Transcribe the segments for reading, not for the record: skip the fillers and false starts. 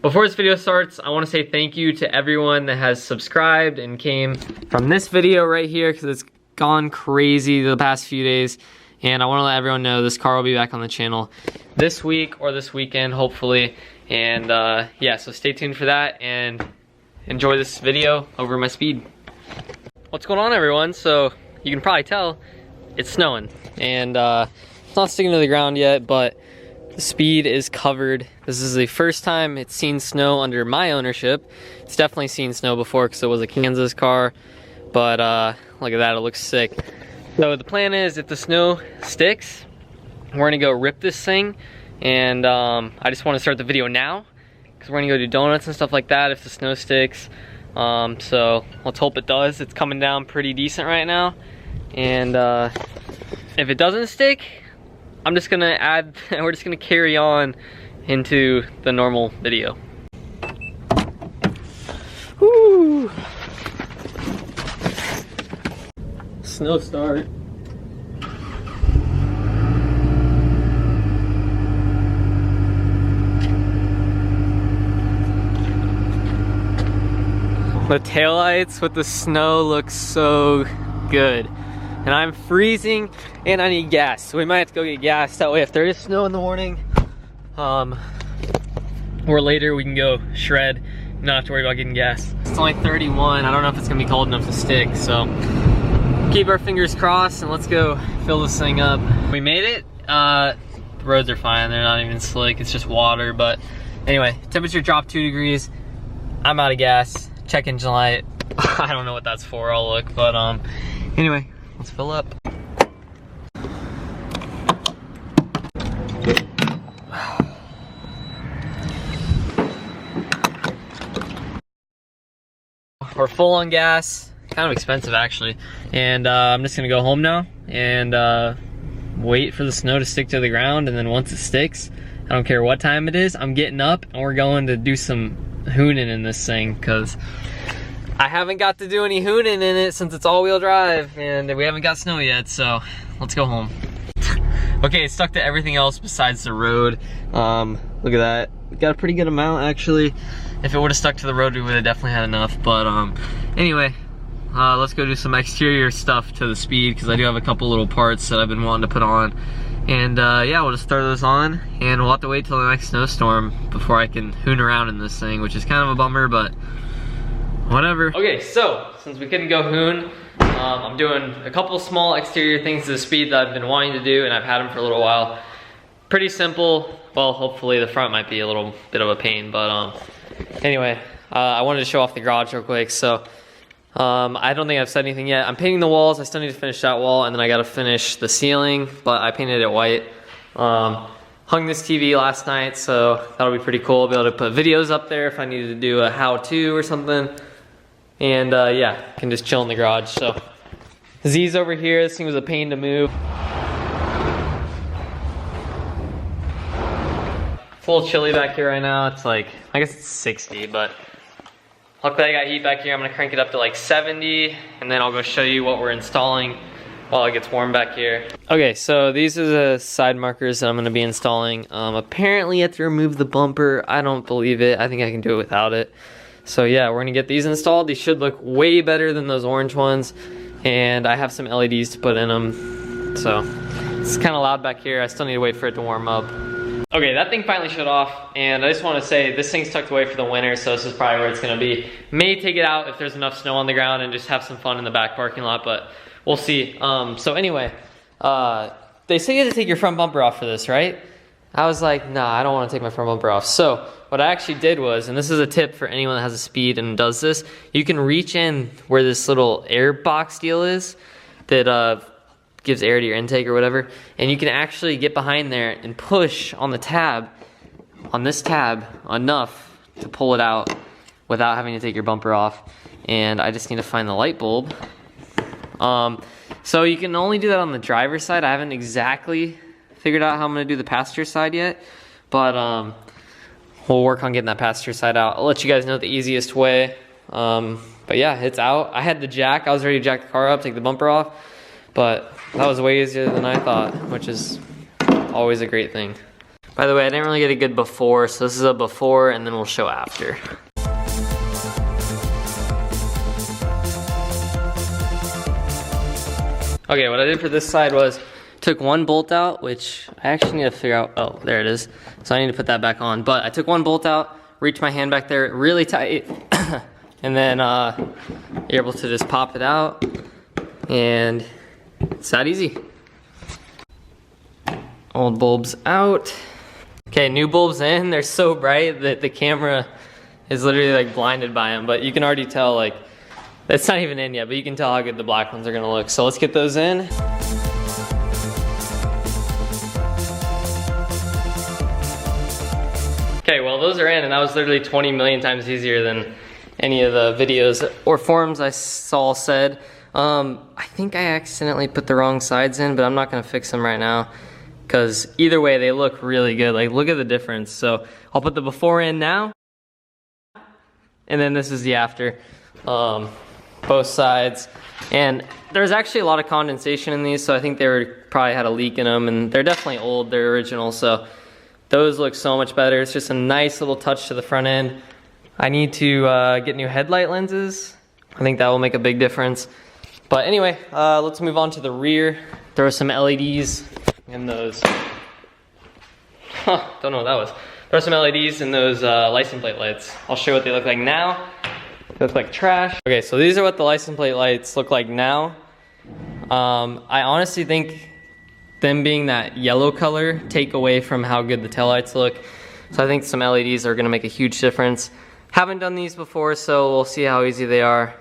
Before this video starts, I want to say thank you to everyone that has subscribed and came from this video right here, because it's gone crazy the past few days. And I want to let everyone know this car will be back on the channel this week or this weekend, hopefully. And yeah, so stay tuned for that and enjoy this video over my Speed. What's going on, everyone? So you can probably tell it's snowing, and it's not sticking to the ground yet, but the Speed is covered. This is the first time it's seen snow under my ownership. It's definitely seen snow before because it was a Kansas car, but look at that, it looks sick. So the plan is, if the snow sticks, we're gonna go rip this thing, and I just want to start the video now because we're gonna go do donuts and stuff like that if the snow sticks. So let's hope it does. It's coming down pretty decent right now, and if it doesn't stick, I'm just gonna we're just gonna carry on into the normal video. Woo! Snow start. The taillights with the snow look so good. And I'm freezing and I need gas, so we might have to go get gas. That way if there is snow in the morning or later, we can go shred and not have to worry about getting gas. It's only 31. I don't know if it's gonna be cold enough to stick, so keep our fingers crossed and let's go fill this thing up. We made it. The roads are fine, they're not even slick, it's just water. But anyway, temperature dropped 2 degrees. I'm out of gas. Check engine light. I don't know what that's for, I'll look, but anyway, let's fill up. We're full on gas. Kind of expensive actually. And I'm just gonna go home now and wait for the snow to stick to the ground, and then once it sticks, I don't care what time it is, I'm getting up and we're going to do some hooning in this thing, because I haven't got to do any hooning in it since it's all-wheel drive and we haven't got snow yet, so let's go home. Okay, it's stuck to everything else besides the road. Look at that. We got a pretty good amount actually. If it would have stuck to the road, we would have definitely had enough, but anyway, let's go do some exterior stuff to the Speed, because I do have a couple little parts that I've been wanting to put on. And yeah, we'll just throw those on, and we'll have to wait till the next snowstorm before I can hoon around in this thing, which is kind of a bummer, but whatever. Okay, so since we couldn't go hoon, I'm doing a couple small exterior things to the Speed that I've been wanting to do, and I've had them for a little while. Pretty simple. Well, hopefully the front might be a little bit of a pain, but anyway, I wanted to show off the garage real quick. So I don't think I've said anything yet. I'm painting the walls. I still need to finish that wall, and then I got to finish the ceiling, but I painted it white. Hung this TV last night, so that'll be pretty cool. I'll be able to put videos up there if I needed to do a how-to or something. And yeah, I can just chill in the garage. So Z's over here. This thing was a pain to move. It's a little chilly back here right now. It's like, I guess it's 60, but luckily I got heat back here. I'm gonna crank it up to like 70, and then I'll go show you what we're installing while it gets warm back here. Okay, so these are the side markers that I'm gonna be installing. Apparently you have to remove the bumper. I don't believe it. I think I can do it without it. So yeah, we're gonna get these installed. These should look way better than those orange ones, and I have some LEDs to put in them. So it's kind of loud back here. I still need to wait for it to warm up. Okay, that thing finally shut off, and I just want to say this thing's tucked away for the winter, so this is probably where it's going to be. May take it out if there's enough snow on the ground and just have some fun in the back parking lot, but we'll see. So anyway, they say you have to take your front bumper off for this, right? I was like, nah, I don't want to take my front bumper off. So what I actually did was, and this is a tip for anyone that has a Speed and does this, you can reach in where this little air box deal is that gives air to your intake or whatever, and you can actually get behind there and push on the tab, on this tab, enough to pull it out without having to take your bumper off. And I just need to find the light bulb. So you can only do that on the driver's side. I haven't exactly figured out how I'm gonna do the passenger side yet, but we'll work on getting that passenger side out. I'll let you guys know the easiest way. But yeah, it's out. I had the jack. I was ready to jack the car up, take the bumper off, but that was way easier than I thought, which is always a great thing. By the way, I didn't really get a good before, so this is a before and then we'll show after. Okay, what I did for this side was took one bolt out, which I actually need to figure out. Oh, there it is. So I need to put that back on. But I took one bolt out, reached my hand back there really tight, and then you're able to just pop it out, and it's that easy. Old bulbs out. Okay, new bulbs in. They're so bright that the camera is literally like blinded by them, but you can already tell, like, it's not even in yet, but you can tell how good the black ones are gonna look. So let's get those in. Okay, well those are in, and that was literally 20 million times easier than any of the videos or forums I saw said. I think I accidentally put the wrong sides in, but I'm not gonna fix them right now, because either way they look really good. Like, look at the difference. So I'll put the before in now, and then this is the after. Both sides, and there's actually a lot of condensation in these, so I think they probably had a leak in them, and they're definitely old, they're original, so those look so much better. It's just a nice little touch to the front end. I need to get new headlight lenses. I think that will make a big difference. But anyway, let's move on to the rear. There are some LEDs in those. Don't know what that was. There are some LEDs in those license plate lights. I'll show you what they look like now. They look like trash. Okay, so these are what the license plate lights look like now. I honestly think them being that yellow color take away from how good the taillights look. So I think some LEDs are gonna make a huge difference. Haven't done these before, so we'll see how easy they are.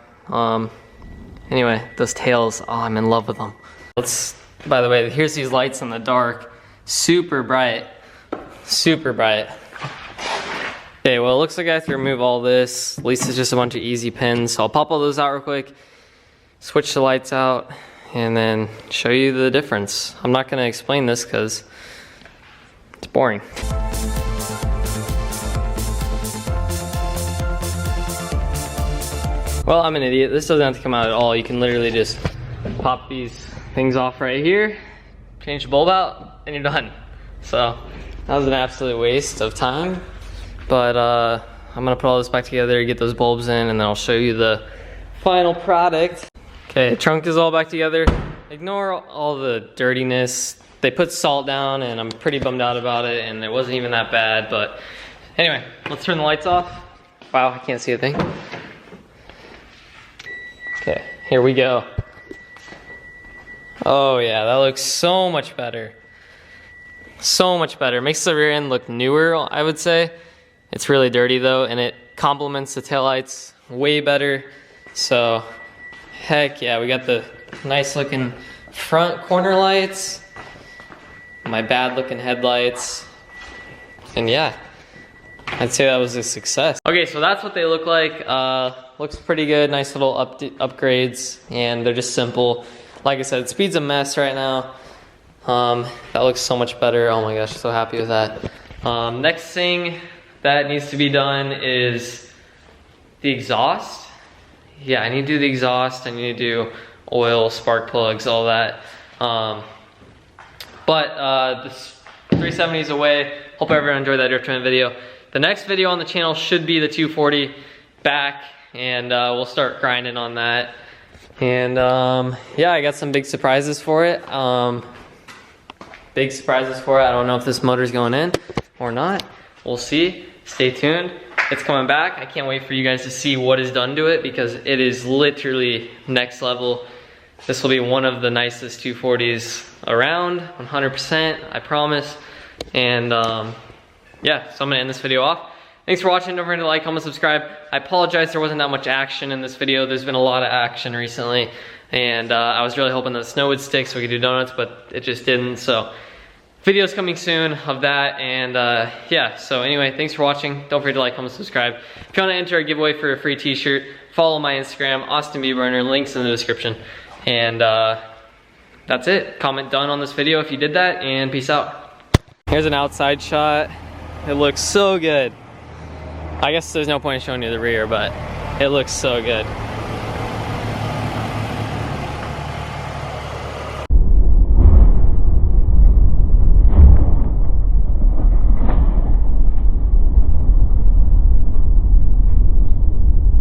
Anyway, those tails, oh, I'm in love with them. By the way, here's these lights in the dark. Super bright, super bright. Okay, well it looks like I have to remove all this. At least it's just a bunch of easy pins. So I'll pop all those out real quick, switch the lights out, and then show you the difference. I'm not gonna explain this because it's boring. Well, I'm an idiot. This doesn't have to come out at all. You can literally just pop these things off right here, change the bulb out, and you're done. So that was an absolute waste of time. But I'm gonna put all this back together, get those bulbs in, and then I'll show you the final product. Okay, trunk is all back together. Ignore all the dirtiness. They put salt down, and I'm pretty bummed out about it, and it wasn't even that bad. But anyway, let's turn the lights off. Wow, I can't see a thing. Okay, here we go. Oh yeah, that looks so much better. So much better. Makes the rear end look newer, I would say. It's really dirty though, and it complements the taillights way better. So, heck yeah, we got the nice looking front corner lights, my bad looking headlights, and yeah, I'd say that was a success. Okay, so that's what they look like. Looks pretty good, nice little upgrades, and they're just simple. Like I said, Speed's a mess right now. That looks so much better. Oh my gosh, so happy with that. Next thing that needs to be done is the exhaust. Yeah, I need to do the exhaust. I need to do oil, spark plugs, all that. But this 370 is away. Hope everyone enjoyed that drift trend video. The next video on the channel should be the 240 back, and we'll start grinding on that. And yeah, I got some big surprises for it. Big surprises for it. I don't know if this motor's going in or not. We'll see. Stay tuned. It's coming back. I can't wait for you guys to see what is done to it, because it is literally next level. This will be one of the nicest 240s around, 100%, I promise. And yeah, so I'm gonna end this video off. Thanks for watching. Don't forget to like, comment, subscribe. I apologize there wasn't that much action in this video. There's been a lot of action recently, and I was really hoping the snow would stick so we could do donuts, but it just didn't. So videos coming soon of that, and yeah, so anyway, thanks for watching. Don't forget to like, comment, subscribe. If you want to enter a giveaway for a free t-shirt, follow my Instagram, Austin B. Burner, links in the description. And that's it. Comment done on this video if you did that, and peace out. Here's an outside shot. It looks so good. I guess there's no point in showing you the rear, but it looks so good.